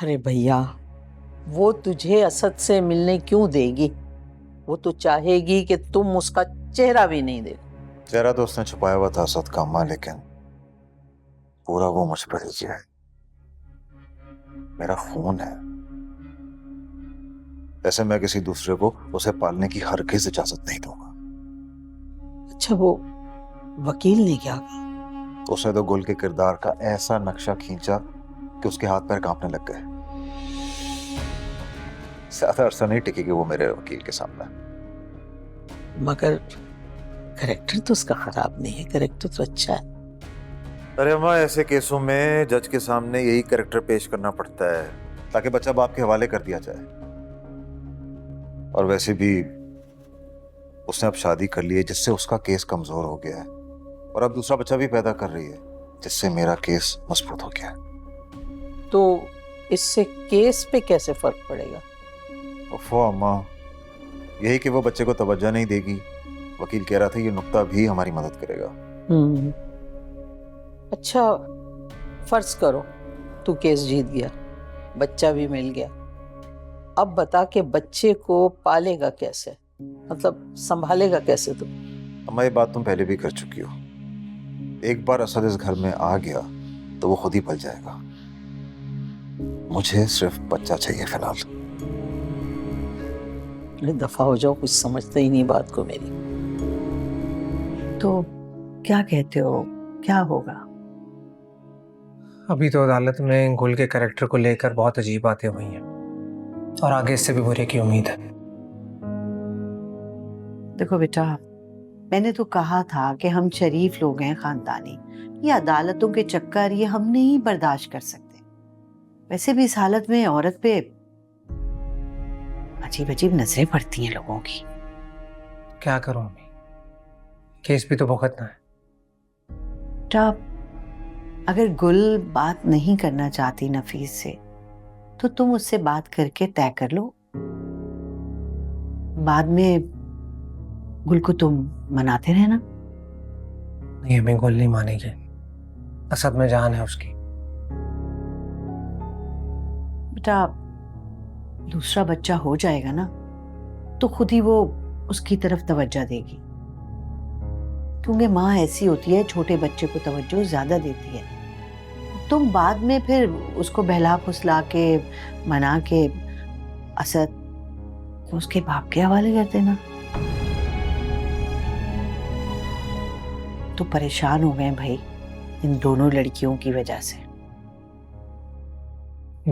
अरे भैया, वो तुझे असद से मिलने क्यों देगी? वो तो चाहेगी कि तुम उसका चेहरा भी नहीं देखो। चेहरा तो उसने छुपाया हुआ था असद का अम्मा, लेकिन पूरा वो मुझ पर ही है। मेरा खून है। ऐसे मैं किसी दूसरे को उसे पालने की हरगिज इजाजत नहीं दूंगा। अच्छा, वो वकील ने क्या कहा? उसे तो गुल के किरदार का ऐसा नक्शा खींचा कि उसके हाथ पैर कांपने लग गए। ज्यादा अरसा नहीं टिकेगी वो मेरे वकील के सामने। मगर करेक्टर तो उसका खराब नहीं है, करेक्टर तो अच्छा है। अरे अम्मा, ऐसे केसों में जज के सामने यही कैरेक्टर पेश करना पड़ता है ताकि बच्चा बाप के हवाले कर दिया जाए। और वैसे भी उसने अब शादी कर ली है जिससे उसका केस कमजोर हो गया है, और अब दूसरा बच्चा भी पैदा कर रही है जिससे मेरा केस मजबूत हो गया है। तो इससे केस पे कैसे फर्क पड़ेगा? उफ़ो अम्मा, यही कि वो बच्चे को तवज्जो नहीं देगी। वकील कह रहा था ये नुक्ता भी हमारी मदद करेगा। हम्म। अच्छा, फर्ज करो तू केस जीत गया, बच्चा भी मिल गया। अब बता के बच्चे को पालेगा कैसे, मतलब संभालेगा कैसे तू? अम्मा, ये बात तुम पहले भी कर चुकी हो। एक बार असद इस घर में आ गया तो वो खुद ही पल जाएगा। मुझे सिर्फ बच्चा चाहिए फिलहाल। अरे दफा हो जाओ, कुछ समझते ही नहीं बात को मेरी। तो क्या कहते हो, क्या होगा? अभी तो अदालत में गुल के कैरेक्टर को लेकर बहुत अजीब बातें हुई हैं और आगे इससे भी बुरे की उम्मीद है। देखो बेटा, मैंने तो कहा था कि हम शरीफ लोग हैं, खानदानी। ये अदालतों के चक्कर ये हम नहीं बर्दाश्त कर सकते। वैसे भी इस हालत में औरत पे अजीब अजीब नजरें पड़ती हैं लोगों की। क्या करूं अम्मी, केस भी तो भुगतना है। बेटा, अगर गुल बात नहीं करना चाहती नफीस से तो तुम उससे बात करके तय कर लो। बाद में गुल को तुम मनाते रहना। नहीं अम्मी, गुल नहीं मानेगी। असद में जान है उसकी। बेटा, दूसरा बच्चा हो जाएगा ना तो खुद ही वो उसकी तरफ तवज्जो देगी, क्योंकि माँ ऐसी होती है, छोटे बच्चे को तवज्जो ज्यादा देती है। तुम बाद में फिर उसको बहला फुसला के मना के असद को उसके बाप के हवाले कर देना। तो परेशान हो गए भाई इन दोनों लड़कियों की वजह से।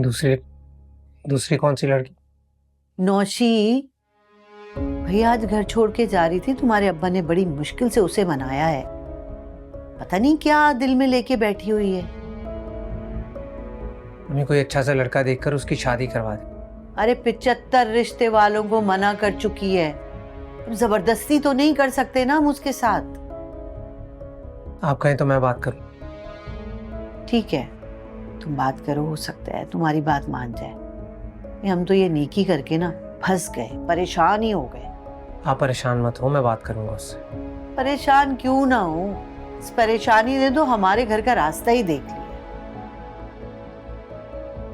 दूसरी दूसरी कौन सी लड़की? नौशी भैया आज घर छोड़ के जा रही थी, तुम्हारे अब्बा ने बड़ी मुश्किल से उसे मनाया है। पता नहीं क्या दिल में लेके बैठी हुई है। अम्मी, कोई अच्छा सा लड़का देखकर उसकी शादी करवा दे। अरे 75 रिश्ते वालों को मना कर चुकी है। अब जबरदस्ती तो नहीं कर सकते ना हम उसके साथ। आप कहें तो मैं बात करूं? ठीक है, तुम बात करो, हो सकता है तुम्हारी बात मान जाए। हम तो ये नेकी करके ना फंस गए, परेशान ही हो गए। आप परेशान मत हो, मैं बात करूंगा उससे। परेशान क्यों ना हो, इस परेशानी ने तो हमारे घर का रास्ता ही देख लिया।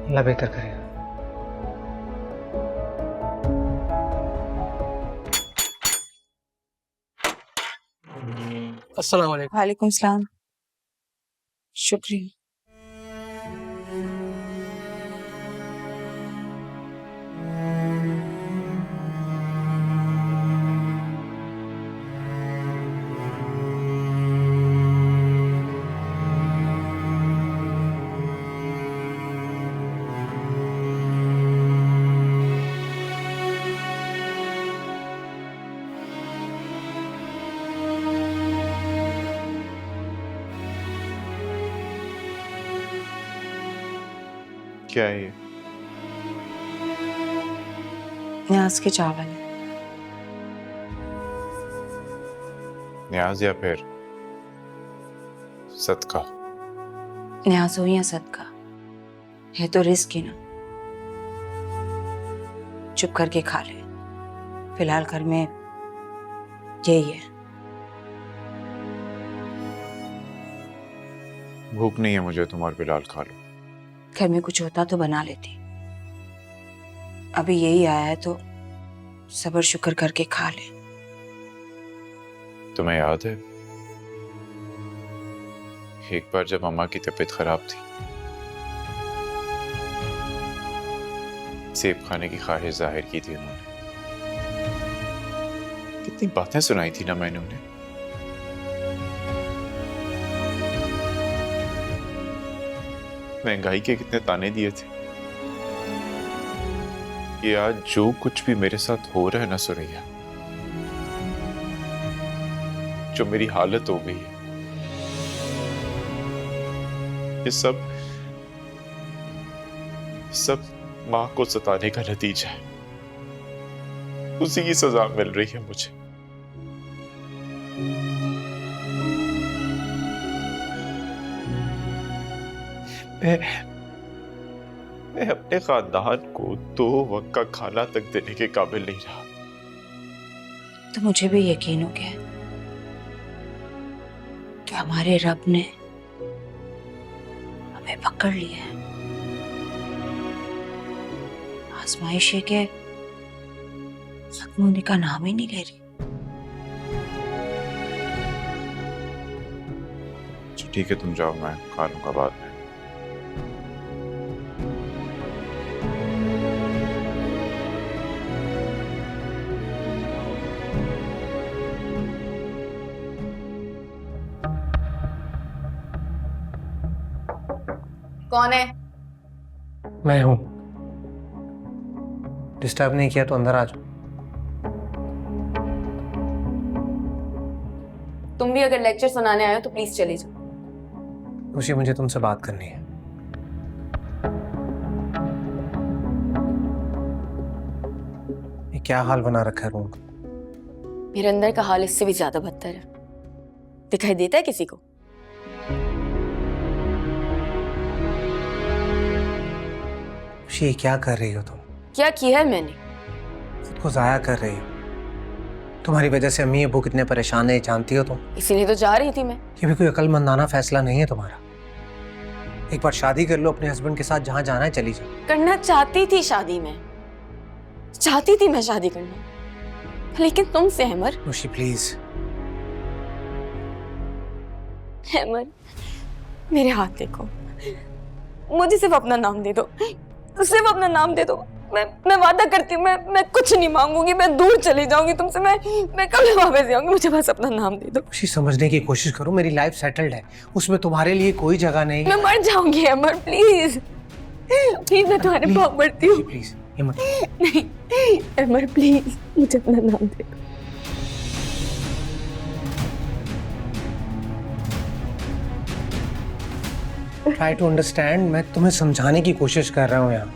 अल्लाह बेहतर करेगा। अस्सलाम वालेकुम। वालेकुम सलाम। शुक्रिया। क्या है ये? न्याज के चावल है। न्याज या फिर सदका? न्याज हो या सदका, है तो रिस्क ही ना। चुप करके खा ले, फिलहाल घर में यही है। भूख नहीं है मुझे, तुम और बिलाल खा लो। घर में कुछ होता तो बना लेती। अभी यही आया है तो सब्र शुक्र करके खा ले। तुम्हें याद है एक बार जब अम्मा की तबीयत खराब थी, सेब खाने की ख्वाहिश जाहिर की थी उन्होंने। कितनी बातें सुनाई थी ना मैंने उन्हें। महंगाई के कितने ताने दिए थे कि आज जो कुछ भी मेरे साथ हो रहा है ना सुरैया, जो मेरी हालत हो गई है, ये सब माँ को सताने का नतीजा है। उसी की सजा मिल रही है मुझे। मैं अपने खानदान को 2 वक्त का खाना तक देने के काबिल नहीं रहा। तो मुझे भी यकीन हो गया कि हमारे रब ने हमें पकड़ लिया है। आजमाइश के खत्म होने का नाम ही नहीं ले रही। ठीक है, तुम जाओ, मैं खा लूंगा बाद में। कौन है? मैं हूं। डिस्टर्ब नहीं किया तो अंदर आ जाओ। तुम भी अगर लेक्चर सुनाने आए हो तो प्लीज चले जाओ। खुशी, मुझे तुमसे बात करनी है। ये क्या हाल बना रखा है रूम का? मेरे अंदर का हाल इससे भी ज्यादा बदतर है। दिखाई देता है किसी को? खुशी, ये क्या कर रही हो तुम? क्या किया है मैंने? खुद को जाया कर रही हो। तुम्हारी वजह से अम्मी अब्बू कितने परेशान है, जानती हो तुम? इसीलिए तो जा रही थी मैं। ये भी कोई अक्लमंदाना फैसला नहीं है तुम्हारा। एक बार शादी कर लो अपने हस्बैंड के साथ, जहां जाना है चली जाओ। करना चाहती थी शादी में, चाहती थी मैं शादी करना, लेकिन तुमसे अमर। खुशी प्लीज। अमर, मेरे हाथ देखो, मुझे सिर्फ अपना नाम दे दो, सिर्फ अपना नाम दे दो। मैं वादा करती हूँ, मैं कुछ नहीं मांगूंगी, मैं दूर चली जाऊंगी तुमसे, मैं कभी वापस आऊंगी, मुझे बस अपना नाम दे दो। खुशी, समझने की कोशिश करो, मेरी लाइफ सेटल्ड है, उसमें तुम्हारे लिए कोई जगह नहीं। मैं मर जाऊंगी अमर, प्लीज प्लीज, मैं तुम्हारे पाँव पड़ती हूँ। प्लीज ये मत। नहीं अमर, प्लीज मुझे अपना नाम दे दो। Try to understand. मैं तुम्हें समझाने की कोशिश कर रहा हूँ यहाँ।